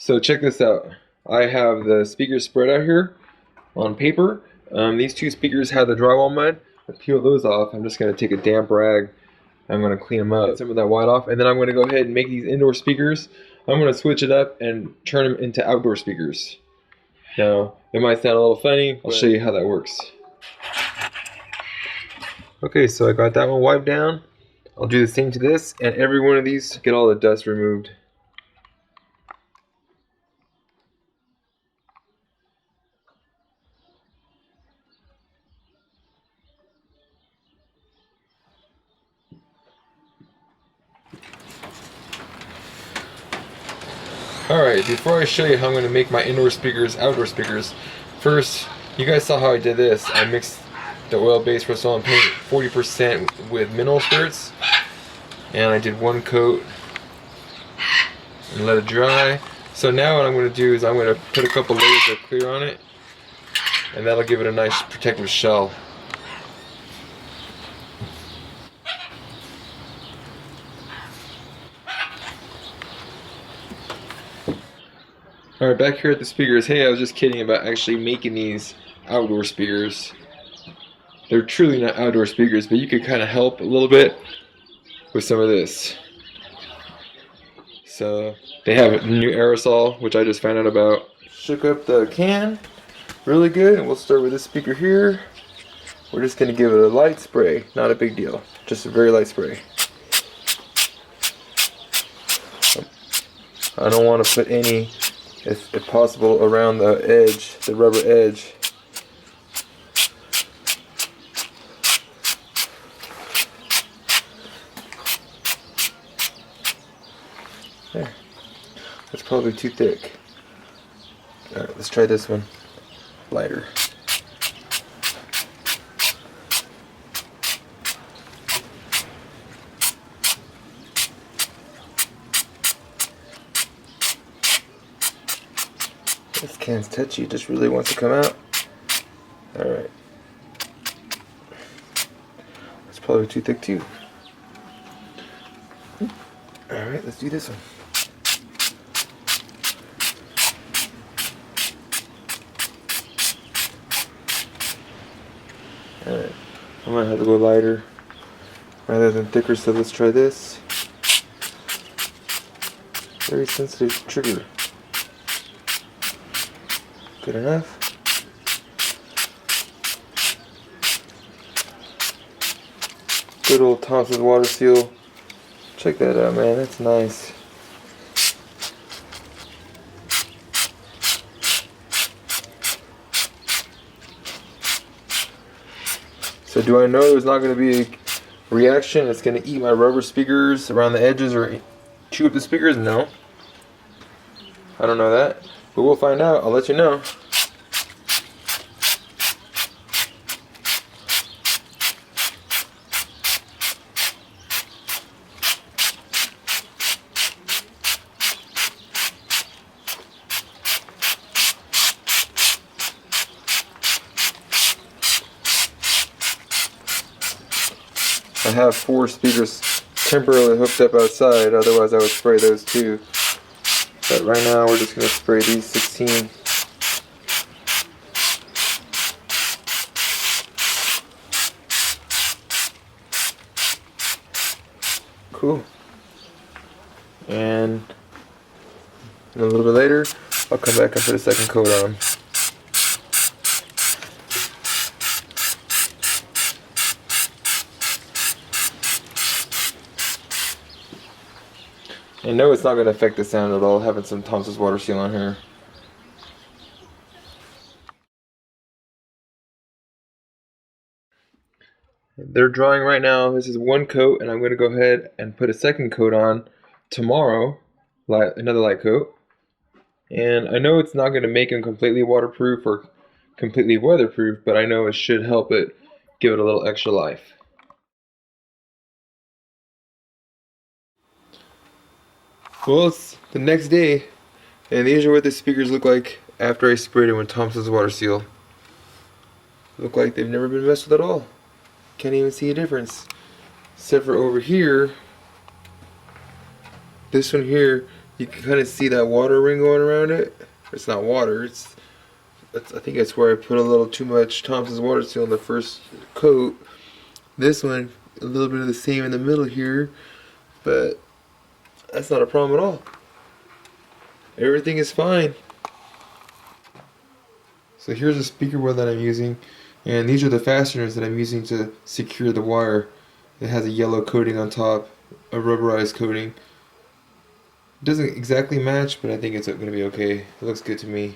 So check this out. I have the speakers spread out here on paper. These two speakers have the drywall mud. I peel those off. I'm just going to take a damp rag. I'm going to clean them up, get some of that white off, and then I'm going to go ahead and make these indoor speakers. I'm going to switch it up and turn them into outdoor speakers. Now, it might sound a little funny. I'll show you how that works. Okay, so I got that one wiped down. I'll do the same to this, and every one of these, get all the dust removed. Alright, before I show you how I'm going to make my indoor speakers, outdoor speakers, first, you guys saw how I did this. I mixed the oil-based Rust-Oleum paint 40% with mineral spirits, and I did one coat and let it dry. So now what I'm going to do is I'm going to put a couple layers of clear on it, and that'll give it a nice protective shell. Alright, back here at the speakers. Hey, I was just kidding about actually making these outdoor speakers. They're truly not outdoor speakers, but you could kind of help a little bit with some of this. So, they have a new aerosol, which I just found out about. Shook up the can really good, and we'll start with this speaker here. We're just going to give it a light spray, not a big deal, just a very light spray. I don't want to put any, if possible, around the edge, the rubber edge. There. That's probably too thick. Alright, let's try this one. Lighter. This can's touchy, it just really wants to come out. Alright. That's probably too thick too. Alright, let's do this one. Alright, I might have to go lighter rather than thicker, so let's try this. Very sensitive trigger. Good enough. Good old Thompson's water seal. Check that out, man. That's nice. So do I know there's not going to be a reaction? It's going to eat my rubber speakers around the edges or chew up the speakers? No. I don't know that. But we'll find out. I'll let you know. I have 4 speakers temporarily hooked up outside, otherwise I would spray those too. But right now we're just going to spray these 16. Cool. And a little bit later, I'll come back and put a second coat on. And no, it's not going to affect the sound at all, having some Thompson's water seal on here. They're drying right now. This is one coat, and I'm going to go ahead and put a second coat on tomorrow, another light coat. And I know it's not going to make them completely waterproof or completely weatherproof, but I know it should help it give it a little extra life. Well, it's the next day, and these are what the speakers look like after I sprayed it with Thompson's water seal. Look like they've never been messed with at all. Can't even see a difference. Except for over here, this one here You can kind of see that water ring going around it. It's not water. I think it's where I put a little too much Thompson's water seal on the first coat. This one, a little bit of the same in the middle here, but that's not a problem at all. Everything is fine. So here's the speaker wheel that I'm using, and these are the fasteners that I'm using to secure the wire. It has a yellow coating on top, a rubberized coating. It doesn't exactly match, but I think it's going to be okay. It looks good to me.